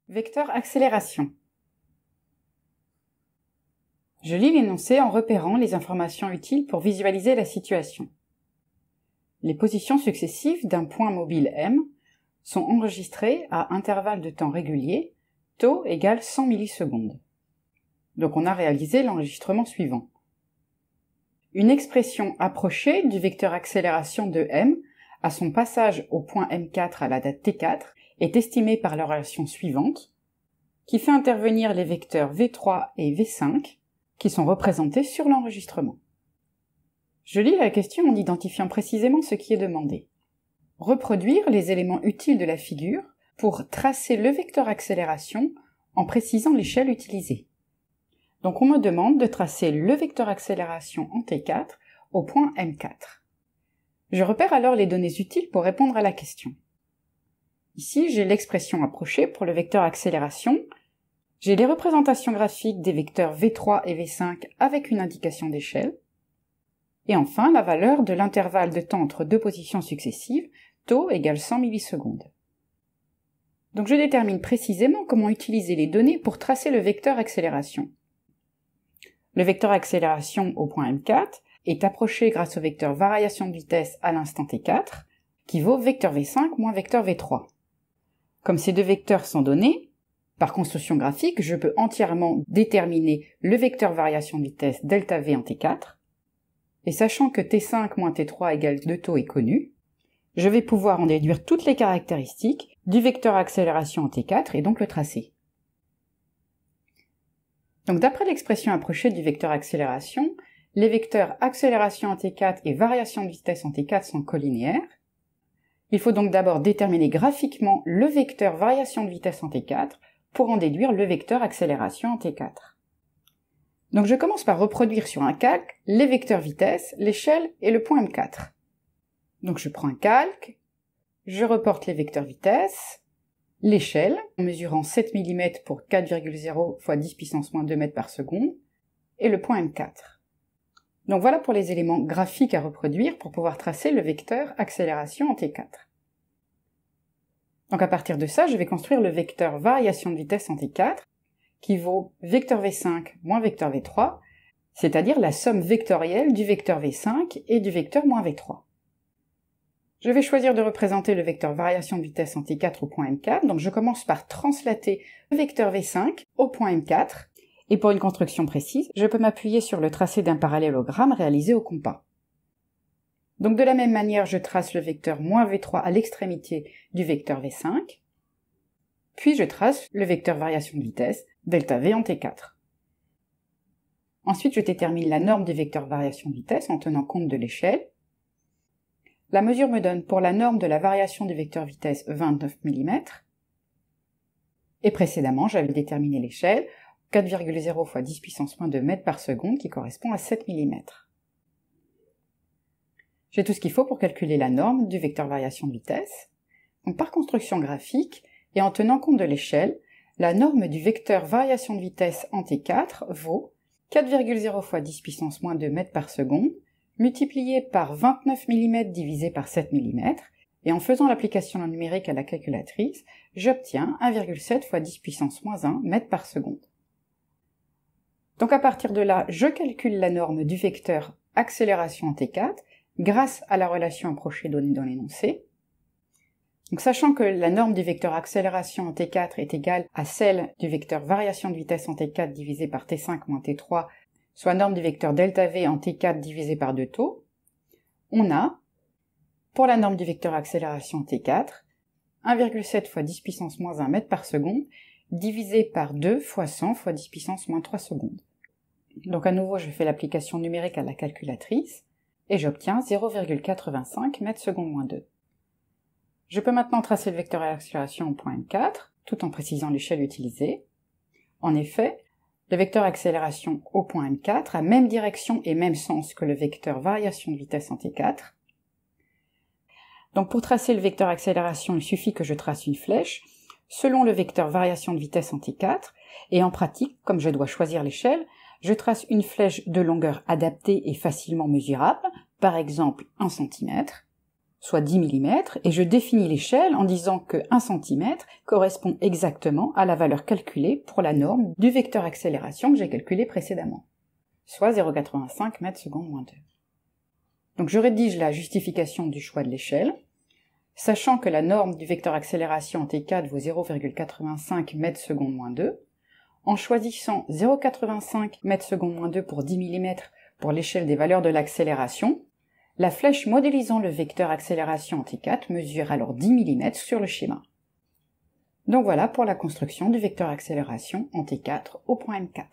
Vecteur accélération. Je lis l'énoncé en repérant les informations utiles pour visualiser la situation. Les positions successives d'un point mobile M sont enregistrées à intervalles de temps réguliers, taux égale 100 millisecondes. Donc on a réalisé l'enregistrement suivant. Une expression approchée du vecteur accélération de M à son passage au point M4 à la date T4 est estimée par la relation suivante, qui fait intervenir les vecteurs V3 et V5, qui sont représentés sur l'enregistrement. Je lis la question en identifiant précisément ce qui est demandé. Reproduire les éléments utiles de la figure pour tracer le vecteur accélération en précisant l'échelle utilisée. Donc on me demande de tracer le vecteur accélération en T4 au point M4. Je repère alors les données utiles pour répondre à la question. Ici, j'ai l'expression approchée pour le vecteur accélération, j'ai les représentations graphiques des vecteurs V3 et V5 avec une indication d'échelle, et enfin la valeur de l'intervalle de temps entre deux positions successives, taux égale 100 millisecondes. Donc je détermine précisément comment utiliser les données pour tracer le vecteur accélération. Le vecteur accélération au point M4 est approché grâce au vecteur variation de vitesse à l'instant T4, qui vaut vecteur V5 moins vecteur V3. Comme ces deux vecteurs sont donnés, par construction graphique, je peux entièrement déterminer le vecteur variation de vitesse delta V en T4, et sachant que T5 moins T3 égale 2 taux est connu, je vais pouvoir en déduire toutes les caractéristiques du vecteur accélération en T4 et donc le tracer. Donc d'après l'expression approchée du vecteur accélération, les vecteurs accélération en T4 et variation de vitesse en T4 sont collinéaires. Il faut donc d'abord déterminer graphiquement le vecteur variation de vitesse en T4 pour en déduire le vecteur accélération en T4. Donc je commence par reproduire sur un calque les vecteurs vitesse, l'échelle et le point M4. Donc je prends un calque, je reporte les vecteurs vitesse, l'échelle, en mesurant 7 mm pour 4,0 fois 10 puissance moins 2 mètres par seconde, et le point M4. Donc voilà pour les éléments graphiques à reproduire pour pouvoir tracer le vecteur accélération en T4. Donc à partir de ça, je vais construire le vecteur variation de vitesse en T4, qui vaut vecteur V5 moins vecteur V3, c'est-à-dire la somme vectorielle du vecteur V5 et du vecteur moins V3. Je vais choisir de représenter le vecteur variation de vitesse en T4 au point M4, donc je commence par translater le vecteur V5 au point M4, et pour une construction précise, je peux m'appuyer sur le tracé d'un parallélogramme réalisé au compas. Donc de la même manière, je trace le vecteur moins V3 à l'extrémité du vecteur V5, puis je trace le vecteur variation de vitesse, delta V en T4. Ensuite, je détermine la norme du vecteur variation de vitesse en tenant compte de l'échelle. La mesure me donne pour la norme de la variation du vecteur vitesse 29 mm, et précédemment, j'avais déterminé l'échelle, 4,0 fois 10 puissance moins 2 mètres par seconde, qui correspond à 7 mm. J'ai tout ce qu'il faut pour calculer la norme du vecteur variation de vitesse. Donc par construction graphique, et en tenant compte de l'échelle, la norme du vecteur variation de vitesse en T4 vaut 4,0 fois 10 puissance moins 2 mètres par seconde, multiplié par 29 mm divisé par 7 mm, et en faisant l'application numérique à la calculatrice, j'obtiens 1,7 fois 10 puissance moins 1 mètres par seconde. Donc à partir de là, je calcule la norme du vecteur accélération en T4 grâce à la relation approchée donnée dans l'énoncé. Donc sachant que la norme du vecteur accélération en T4 est égale à celle du vecteur variation de vitesse en T4 divisé par T5 moins T3, soit norme du vecteur delta V en T4 divisé par 2 taux, on a, pour la norme du vecteur accélération en T4, 1,7 fois 10 puissance moins 1 mètre par seconde divisé par 2 fois 100 fois 10 puissance moins 3 secondes. Donc à nouveau, je fais l'application numérique à la calculatrice et j'obtiens 0,85 mètres secondes moins 2. Je peux maintenant tracer le vecteur accélération au point M4, tout en précisant l'échelle utilisée. En effet, le vecteur accélération au point M4 a même direction et même sens que le vecteur variation de vitesse en T4. Donc pour tracer le vecteur accélération, il suffit que je trace une flèche selon le vecteur variation de vitesse en T4, et en pratique, comme je dois choisir l'échelle, je trace une flèche de longueur adaptée et facilement mesurable, par exemple 1 cm, soit 10 mm, et je définis l'échelle en disant que 1 cm correspond exactement à la valeur calculée pour la norme du vecteur accélération que j'ai calculé précédemment, soit 0,85 m/s-2. Donc je rédige la justification du choix de l'échelle, sachant que la norme du vecteur accélération en T4 vaut 0,85 m/s-2, en choisissant 0,85 m/s-2 pour 10 mm pour l'échelle des valeurs de l'accélération, la flèche modélisant le vecteur accélération en T4 mesure alors 10 mm sur le schéma. Donc voilà pour la construction du vecteur accélération en T4 au point M4.